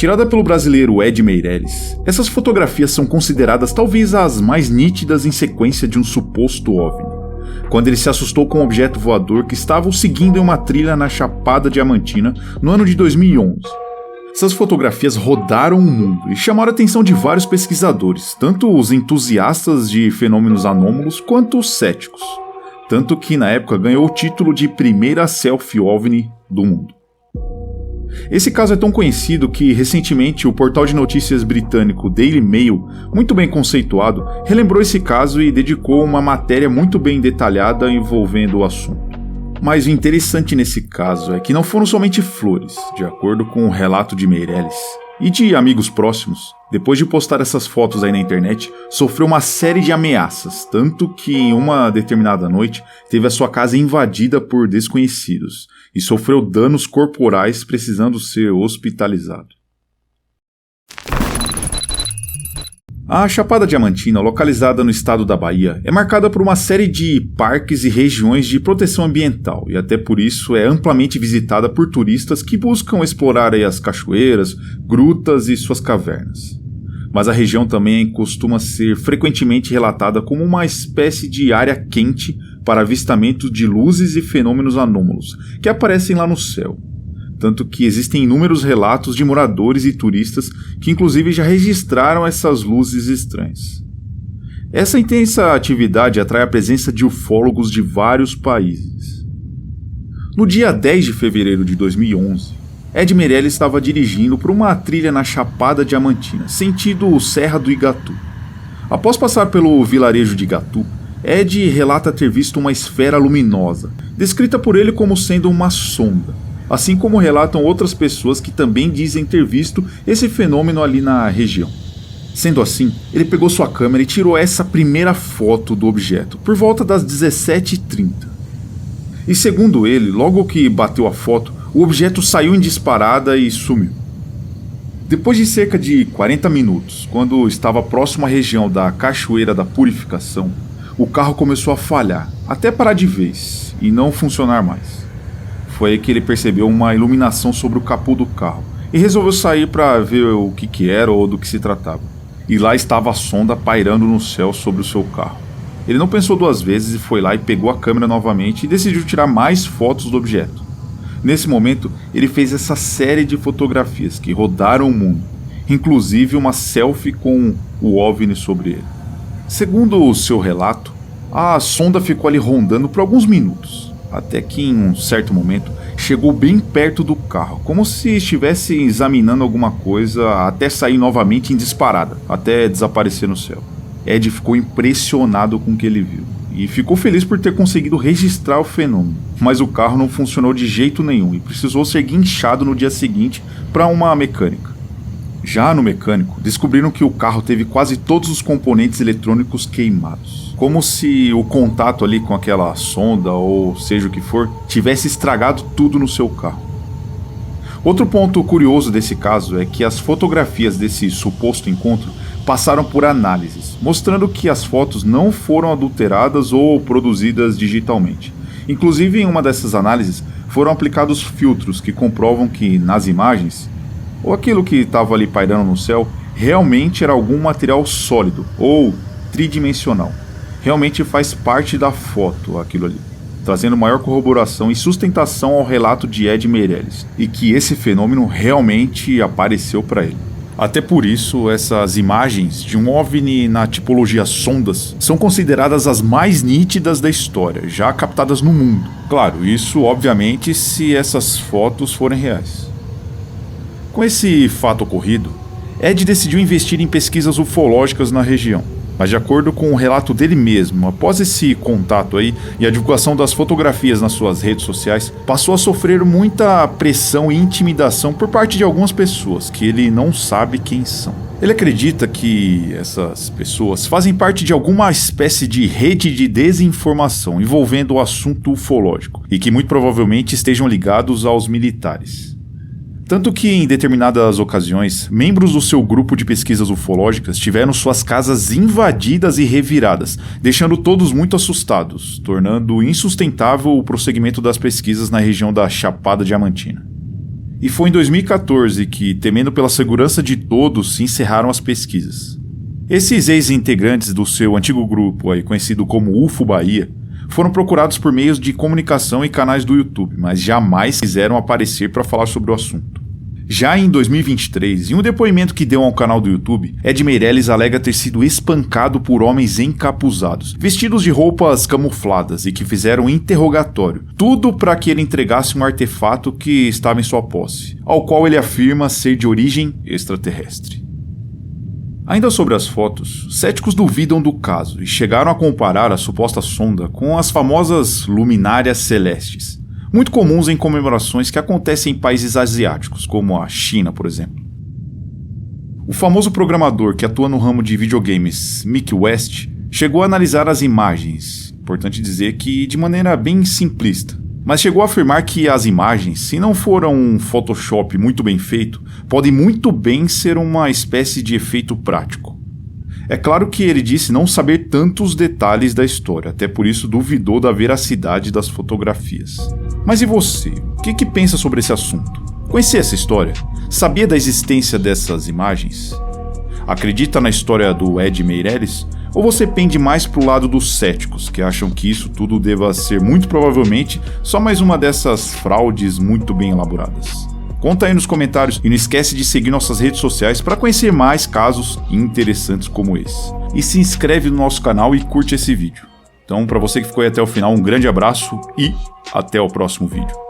Tirada pelo brasileiro Ed Meirelles, essas fotografias são consideradas talvez as mais nítidas em sequência de um suposto OVNI, quando ele se assustou com um objeto voador que estava o seguindo em uma trilha na Chapada Diamantina no ano de 2011. Essas fotografias rodaram o mundo e chamaram a atenção de vários pesquisadores, tanto os entusiastas de fenômenos anômalos quanto os céticos, tanto que na época ganhou o título de primeira selfie OVNI do mundo. Esse caso é tão conhecido que, recentemente, o portal de notícias britânico Daily Mail, muito bem conceituado, relembrou esse caso e dedicou uma matéria muito bem detalhada envolvendo o assunto. Mas o interessante nesse caso é que não foram somente flores, de acordo com o relato de Meirelles e de amigos próximos. Depois de postar essas fotos aí na internet, sofreu uma série de ameaças, tanto que em uma determinada noite teve a sua casa invadida por desconhecidos e sofreu danos corporais, precisando ser hospitalizado. A Chapada Diamantina, localizada no estado da Bahia, é marcada por uma série de parques e regiões de proteção ambiental e até por isso é amplamente visitada por turistas que buscam explorar aí as cachoeiras, grutas e suas cavernas. Mas a região também costuma ser frequentemente relatada como uma espécie de área quente para avistamento de luzes e fenômenos anômalos que aparecem lá no céu. Tanto que existem inúmeros relatos de moradores e turistas que inclusive já registraram essas luzes estranhas. Essa intensa atividade atrai a presença de ufólogos de vários países. No dia 10 de fevereiro de 2011, Ed Meirelles estava dirigindo por uma trilha na Chapada Diamantina, sentido Serra do Igatu. Após passar pelo vilarejo de Igatu, Ed relata ter visto uma esfera luminosa, descrita por ele como sendo uma sonda, assim como relatam outras pessoas que também dizem ter visto esse fenômeno ali na região. Sendo assim, ele pegou sua câmera e tirou essa primeira foto do objeto, por volta das 17h30. E segundo ele, logo que bateu a foto, o objeto saiu em disparada e sumiu. Depois de cerca de 40 minutos, quando estava próximo à região da Cachoeira da Purificação, o carro começou a falhar, até parar de vez e não funcionar mais. Foi aí que ele percebeu uma iluminação sobre o capô do carro e resolveu sair para ver o que era ou do que se tratava. E lá estava a sonda pairando no céu sobre o seu carro. Ele não pensou duas vezes e foi lá e pegou a câmera novamente e decidiu tirar mais fotos do objeto. Nesse momento, ele fez essa série de fotografias que rodaram o mundo, inclusive uma selfie com o OVNI sobre ele. Segundo o seu relato, a sonda ficou ali rondando por alguns minutos, até que em um certo momento chegou bem perto do carro, como se estivesse examinando alguma coisa até sair novamente em disparada, até desaparecer no céu. Ed ficou impressionado com o que ele viu e ficou feliz por ter conseguido registrar o fenômeno, mas o carro não funcionou de jeito nenhum e precisou ser guinchado no dia seguinte para uma mecânica. Já no mecânico, descobriram que o carro teve quase todos os componentes eletrônicos queimados, como se o contato ali com aquela sonda ou seja o que for tivesse estragado tudo no seu carro. Outro ponto curioso desse caso é que as fotografias desse suposto encontro passaram por análises, mostrando que as fotos não foram adulteradas ou produzidas digitalmente. Inclusive, em uma dessas análises, foram aplicados filtros que comprovam que, nas imagens, ou aquilo que estava ali pairando no céu, realmente era algum material sólido ou tridimensional. Realmente faz parte da foto aquilo ali, trazendo maior corroboração e sustentação ao relato de Ed Meirelles, e que esse fenômeno realmente apareceu para ele. Até por isso, essas imagens de um OVNI na tipologia sondas são consideradas as mais nítidas da história, já captadas no mundo. Claro, isso obviamente se essas fotos forem reais. Com esse fato ocorrido, Ed decidiu investir em pesquisas ufológicas na região. Mas de acordo com o relato dele mesmo, após esse contato aí e a divulgação das fotografias nas suas redes sociais, passou a sofrer muita pressão e intimidação por parte de algumas pessoas que ele não sabe quem são. Ele acredita que essas pessoas fazem parte de alguma espécie de rede de desinformação envolvendo o assunto ufológico e que muito provavelmente estejam ligados aos militares. Tanto que, em determinadas ocasiões, membros do seu grupo de pesquisas ufológicas tiveram suas casas invadidas e reviradas, deixando todos muito assustados, tornando insustentável o prosseguimento das pesquisas na região da Chapada Diamantina. E foi em 2014 que, temendo pela segurança de todos, se encerraram as pesquisas. Esses ex-integrantes do seu antigo grupo, aí conhecido como UFO Bahia, foram procurados por meios de comunicação e canais do YouTube, mas jamais quiseram aparecer para falar sobre o assunto. Já em 2023, em um depoimento que deu ao canal do YouTube, Ed Meirelles alega ter sido espancado por homens encapuzados, vestidos de roupas camufladas e que fizeram um interrogatório, tudo para que ele entregasse um artefato que estava em sua posse, ao qual ele afirma ser de origem extraterrestre. Ainda sobre as fotos, céticos duvidam do caso e chegaram a comparar a suposta sonda com as famosas luminárias celestes, muito comuns em comemorações que acontecem em países asiáticos, como a China, por exemplo. O famoso programador que atua no ramo de videogames, Mick West, chegou a analisar as imagens, importante dizer que de maneira bem simplista, mas chegou a afirmar que as imagens, se não foram um Photoshop muito bem feito, podem muito bem ser uma espécie de efeito prático. É claro que ele disse não saber tantos detalhes da história, até por isso duvidou da veracidade das fotografias. Mas e você? O que pensa sobre esse assunto? Conhecia essa história? Sabia da existência dessas imagens? Acredita na história do Ed Meirelles? Ou você pende mais pro lado dos céticos, que acham que isso tudo deva ser muito provavelmente só mais uma dessas fraudes muito bem elaboradas? Conta aí nos comentários e não esquece de seguir nossas redes sociais para conhecer mais casos interessantes como esse. E se inscreve no nosso canal e curte esse vídeo. Então, para você que ficou aí até o final, um grande abraço e até o próximo vídeo.